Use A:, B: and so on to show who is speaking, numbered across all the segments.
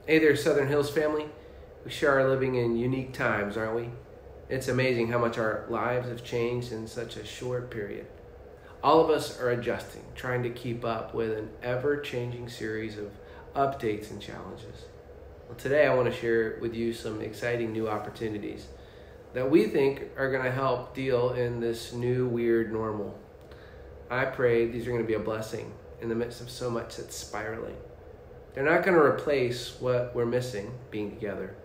A: Hey there, Southern Hills family. We sure are living in unique times, aren't we? It's amazing how much our lives have changed in such a short period. All of us are adjusting, trying to keep up with an ever-changing series of updates and challenges. Well, today I want to share with you some exciting new opportunities that we think are going to help deal in this new weird normal. I pray these are going to be a blessing in the midst of so much that's spiraling. They're not going to replace what we're missing, being together,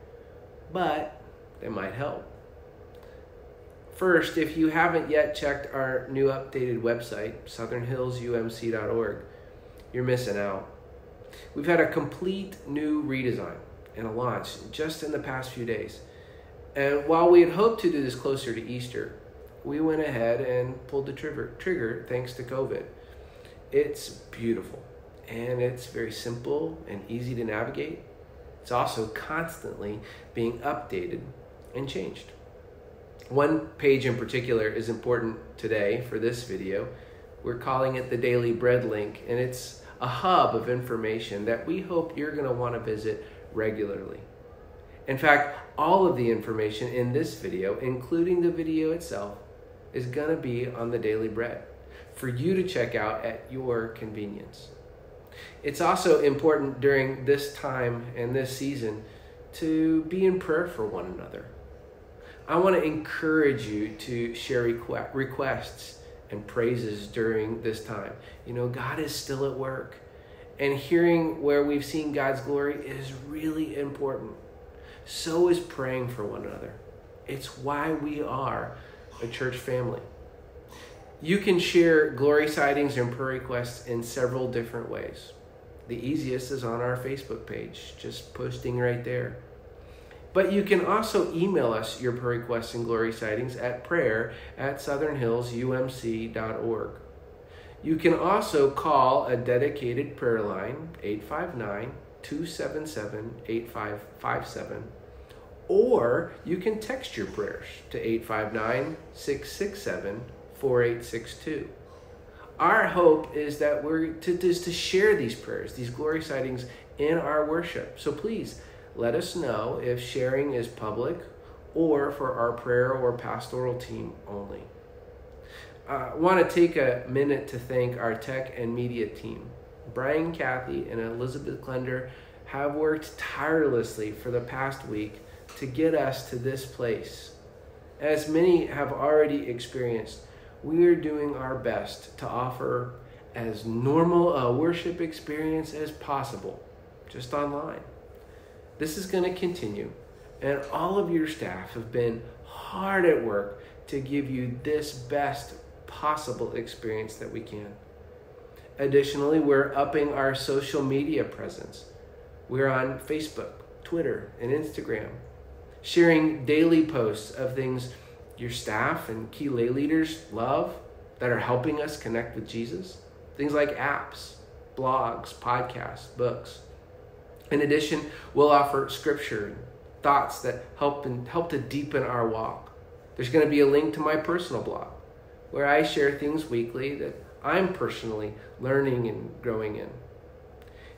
A: but they might help. First, if you haven't yet checked our new updated website, southernhillsumc.org, you're missing out. We've had a complete new redesign and a launch just in the past few days. And while we had hoped to do this closer to Easter, we went ahead and pulled the trigger thanks to COVID. It's beautiful. And it's very simple and easy to navigate. It's also constantly being updated and changed. One page in particular is important today for this video. We're calling it the Daily Bread link, and it's a hub of information that we hope you're going to want to visit regularly. In fact, all of the information in this video, including the video itself, is going to be on the Daily Bread for you to check out at your convenience. It's also important during this time and this season to be in prayer for one another. I want to encourage you to share requests and praises during this time. You know, God is still at work, and hearing where we've seen God's glory is really important. So is praying for one another. It's why we are a church family. You can share glory sightings and prayer requests in several different ways. The easiest is on our Facebook page, just posting right there. But you can also email us your prayer requests and glory sightings at prayer@southernhillsumc.org. You can also call a dedicated prayer line, 859-277-8557, or you can text your prayers to 859-667-4862. Our hope is that we're to share these prayers, these glory sightings in our worship. So please let us know if sharing is public or for our prayer or pastoral team only. I want to take a minute to thank our tech and media team. Brian, Kathy, and Elizabeth Klender have worked tirelessly for the past week to get us to this place. As many have already experienced, we are doing our best to offer as normal a worship experience as possible, just online. This is going to continue, and all of your staff have been hard at work to give you this best possible experience that we can. Additionally, we're upping our social media presence. We're on Facebook, Twitter, and Instagram, sharing daily posts of things your staff and key lay leaders love that are helping us connect with Jesus. Things like apps, blogs, podcasts, books. In addition, we'll offer scripture and thoughts that help to deepen our walk. There's going to be a link to my personal blog where I share things weekly that I'm personally learning and growing in.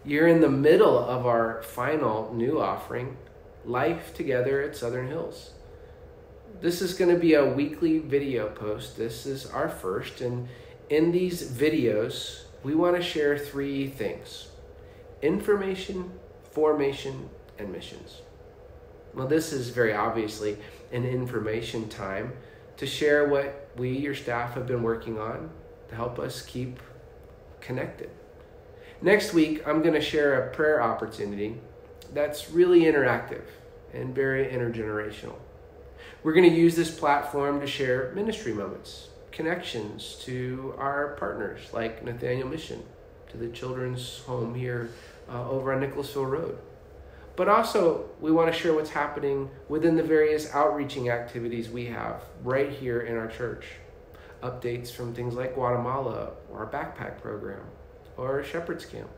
A: You're in the middle of our final new offering, Life Together at Southern Hills. This is going to be a weekly video post. This is our first, and in these videos, we want to share three things: information, formation, and missions. Well, this is very obviously an information time to share what we, your staff, have been working on to help us keep connected. Next week, I'm going to share a prayer opportunity that's really interactive and very intergenerational. We're going to use this platform to share ministry moments, connections to our partners like Nathaniel Mission, to the children's home here over on Nicholasville Road. But also, we want to share what's happening within the various outreaching activities we have right here in our church. Updates from things like Guatemala, or our backpack program, or Shepherd's Camp.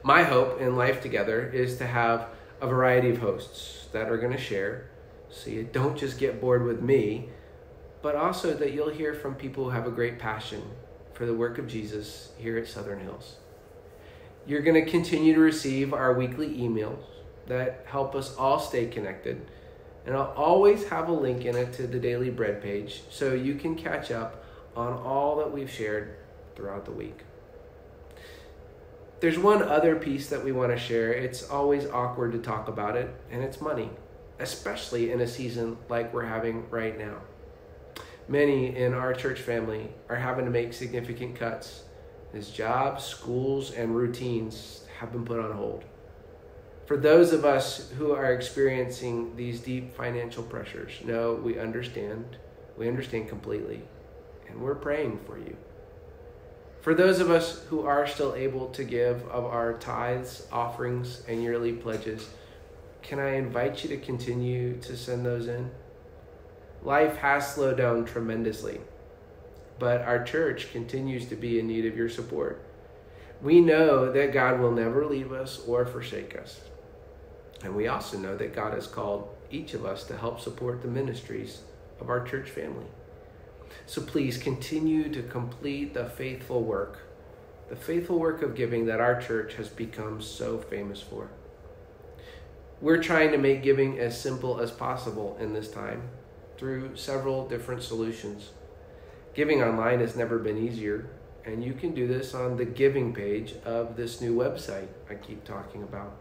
A: My hope in Life Together is to have a variety of hosts that are going to share, so you don't just get bored with me, but also that you'll hear from people who have a great passion for the work of Jesus here at Southern Hills. You're going to continue to receive our weekly emails that help us all stay connected. And I'll always have a link in it to the Daily Bread page so you can catch up on all that we've shared throughout the week. There's one other piece that we want to share. It's always awkward to talk about it, and it's money, especially in a season like we're having right now. Many in our church family are having to make significant cuts as jobs, schools, and routines have been put on hold. For those of us who are experiencing these deep financial pressures, no, we understand completely, and we're praying for you. For those of us who are still able to give of our tithes, offerings, and yearly pledges, can I invite you to continue to send those in? Life has slowed down tremendously, but our church continues to be in need of your support. We know that God will never leave us or forsake us. And we also know that God has called each of us to help support the ministries of our church family. So please continue to complete the faithful work of giving that our church has become so famous for. We're trying to make giving as simple as possible in this time through several different solutions. Giving online has never been easier, and you can do this on the giving page of this new website I keep talking about.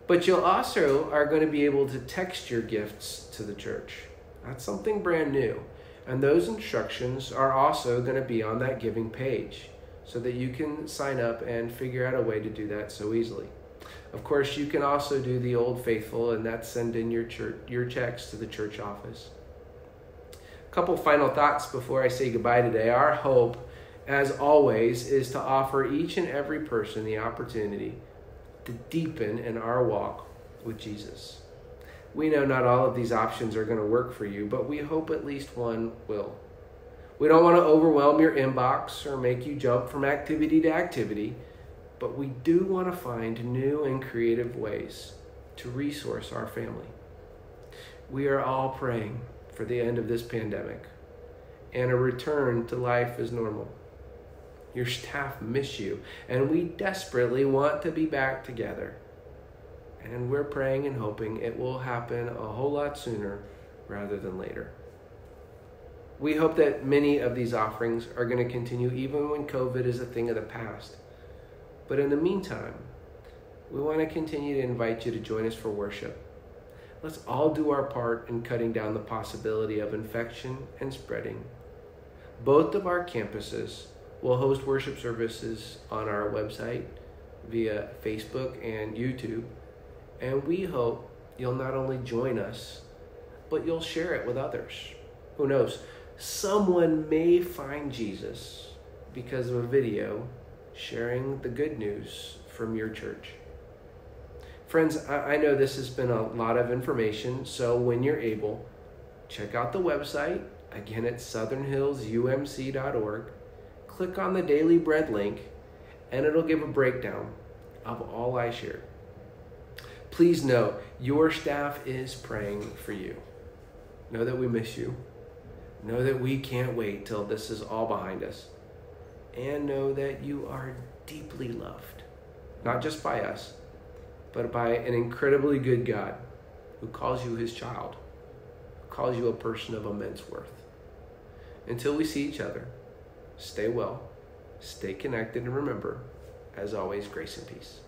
A: But you'll also are going to be able to text your gifts to the church. That's something brand new. And those instructions are also going to be on that giving page so that you can sign up and figure out a way to do that so easily. Of course, you can also do the old faithful, and that's send in your checks to the church office. A couple final thoughts before I say goodbye today. Our hope, as always, is to offer each and every person the opportunity to deepen in our walk with Jesus. We know not all of these options are going to work for you, but we hope at least one will. We don't want to overwhelm your inbox or make you jump from activity to activity, but we do want to find new and creative ways to resource our family. We are all praying for the end of this pandemic and a return to life as normal. Your staff miss you, and we desperately want to be back together. And we're praying and hoping it will happen a whole lot sooner rather than later. We hope that many of these offerings are going to continue even when COVID is a thing of the past. But in the meantime, we want to continue to invite you to join us for worship. Let's all do our part in cutting down the possibility of infection and spreading. Both of our campuses will host worship services on our website via Facebook and YouTube. And we hope you'll not only join us, but you'll share it with others. Who knows? Someone may find Jesus because of a video sharing the good news from your church. Friends, I know this has been a lot of information, so when you're able, check out the website. Again, it's southernhillsumc.org. Click on the Daily Bread link, and it'll give a breakdown of all I shared. Please know your staff is praying for you. Know that we miss you. Know that we can't wait till this is all behind us. And know that you are deeply loved, not just by us, but by an incredibly good God who calls you his child, who calls you a person of immense worth. Until we see each other, stay well, stay connected, and remember, as always, grace and peace.